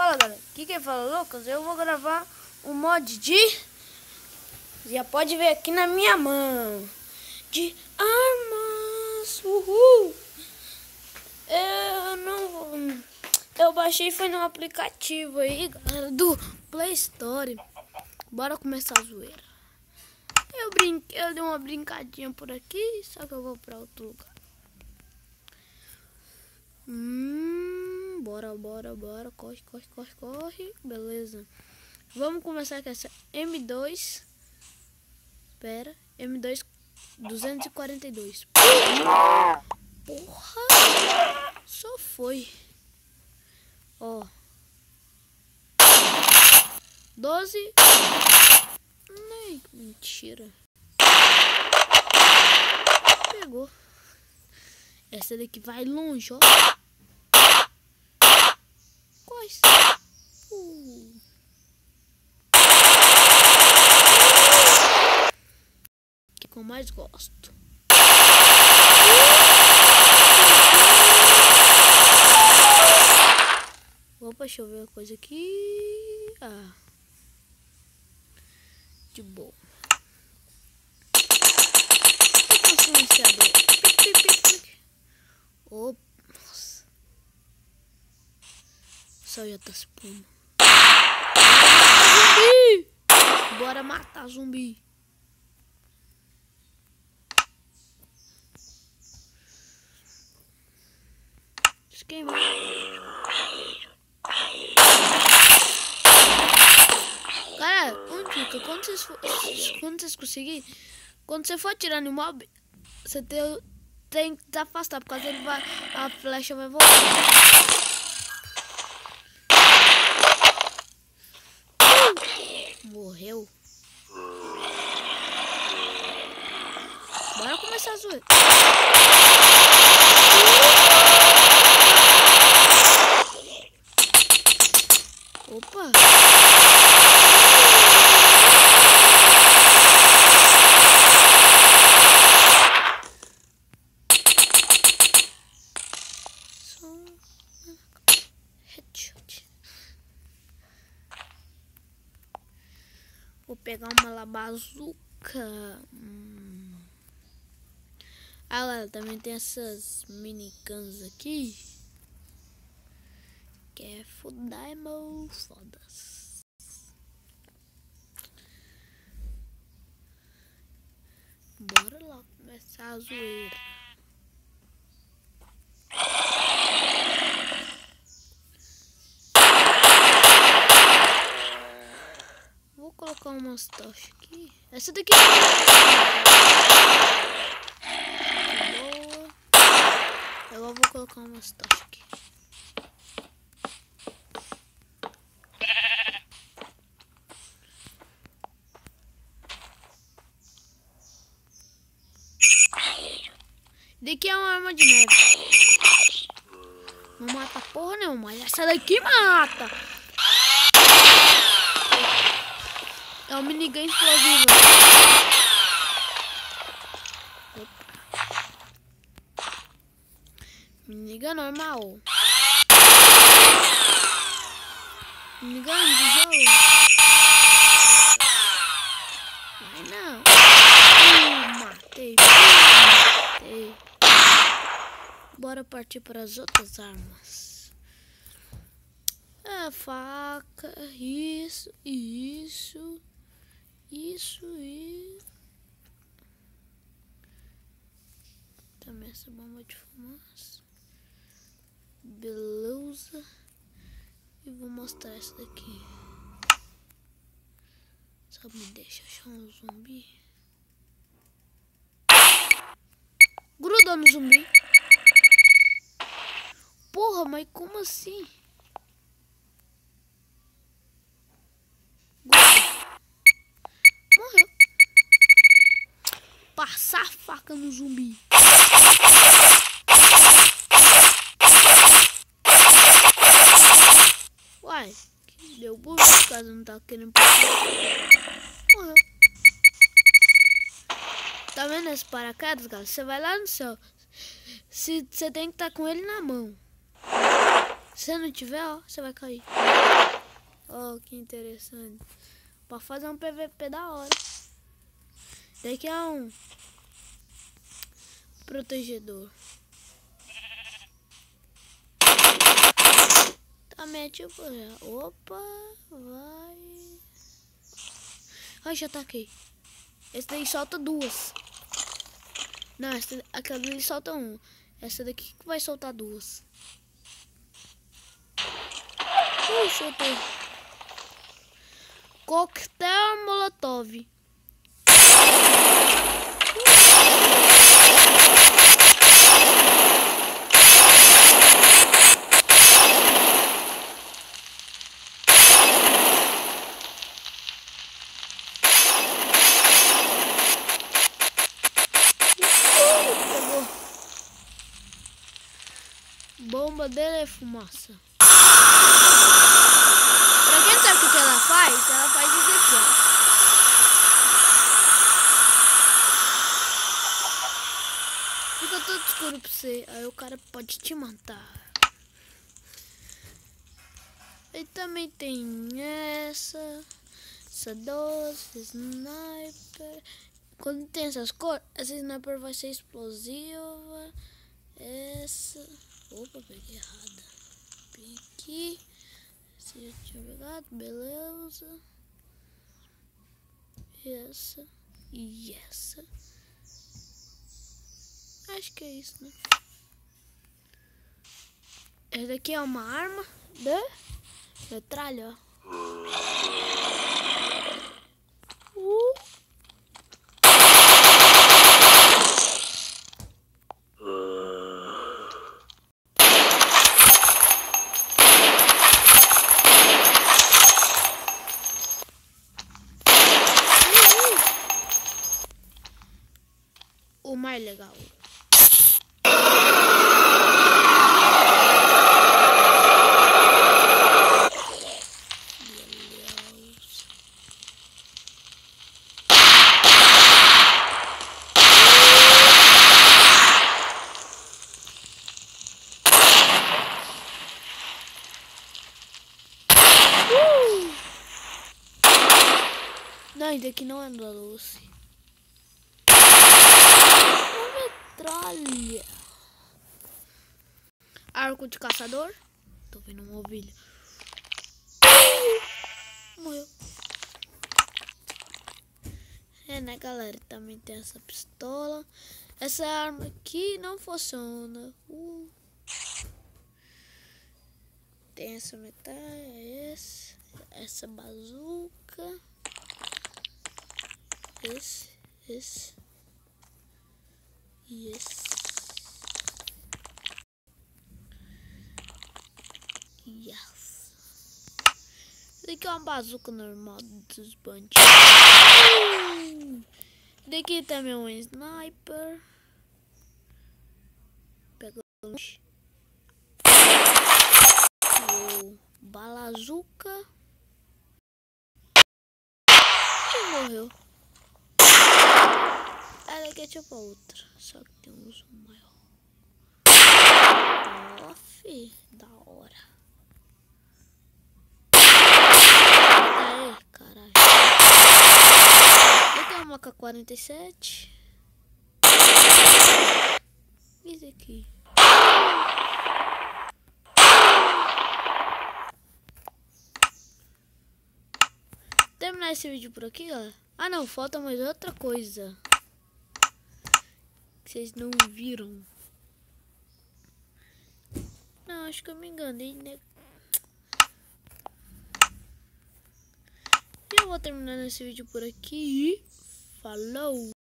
Fala galera, aqui quem fala Lucas, eu vou gravar um mod de... Já pode ver aqui na minha mão. De armas, uhul. Eu baixei foi no aplicativo aí, galera, do Play Store. Bora começar a zoeira. Eu dei uma brincadinha por aqui, só que eu vou pra outro lugar. Bora. Corre. Beleza. Vamos começar com essa M2. Pera, M2 242. Porra! Só foi. Ó. 12. Ai, mentira. Pegou. Essa daqui vai longe, ó. Quase. Que eu mais gosto. Opa, deixa eu ver uma coisa aqui. Ah. De boa. Silenciador. Opa, nossa. O sol já tá se pondo. Zumbi! Bora matar zumbi. Esquema. Cara, dica, quando vocês conseguirem, quando você for atirar no mob, você tem que se afastar, por causa ele vai, a flecha vai voltar. Morreu. Bora começar a zoar. Opa. Vou pegar uma bazuca. Ah, galera, também tem essas miniguns aqui. Que é fodas. Bora lá começar a zoeira. Vou colocar umas tochas aqui. Essa daqui é boa. Agora vou colocar umas tochas aqui. Daqui é uma arma de neve. Não mata porra nenhuma, mas essa daqui mata. É um minigun explosivo. Minigun normal. Minigun de jogo. Mas não. Matei. Bora partir para as outras armas. É faca. Isso e também essa bomba de fumaça. Beleza. E vou mostrar essa daqui. Só me deixa achar um zumbi. Grudou no zumbi. Porra, mas como assim? Morreu. Passar a faca no zumbi. Uai, que deu por caso não tá querendo passar. Morreu. Tá vendo esse paraquedas, galera? Você vai lá no céu. Você tem que estar com ele na mão. Se não tiver, ó, você vai cair. Oh, que interessante. Pra fazer um PVP da hora. Daqui é um protegedor. Também é tipo... Opa, vai... Ai, já ataquei. Esse daí solta duas. Não, aquela ali solta um. Essa daqui que vai soltar duas. Soltei. Coquetel Molotov. Bomba dele é fumaça. Pra quem não sabe o que ela faz isso aqui, ó. Fica todo escuro pra você, aí o cara pode te matar. E também tem essa 12, sniper. Quando tem essas cores, essa sniper vai ser explosiva. Essa... Opa, peguei errada. Aqui. Se eu tinha pegado, beleza. Essa e essa. Acho que é isso, né? Essa daqui é uma arma de metralha, ó. O mais legal. Não, isso aqui não é da Lucy. Metralha. Arco de caçador. Tô vendo uma ovelha. Morreu. É, né, galera? Também tem essa pistola. Essa arma aqui não funciona. Tem essa metralha. Essa bazuca. Esse. E esse. Yes. Esse aqui é uma bazuca normal dos bandidos. Daqui também é um sniper. Pega o balazuca. E morreu. Ela aqui é tipo a outra, só que tem um uso maior. Off, da hora. Aê, caralho. Aqui tem uma K-47. Isso aqui. Terminar esse vídeo por aqui, galera. Ah não, falta mais outra coisa que vocês não viram. Não, acho que eu me enganei, né? E eu vou terminar esse vídeo por aqui. Falou!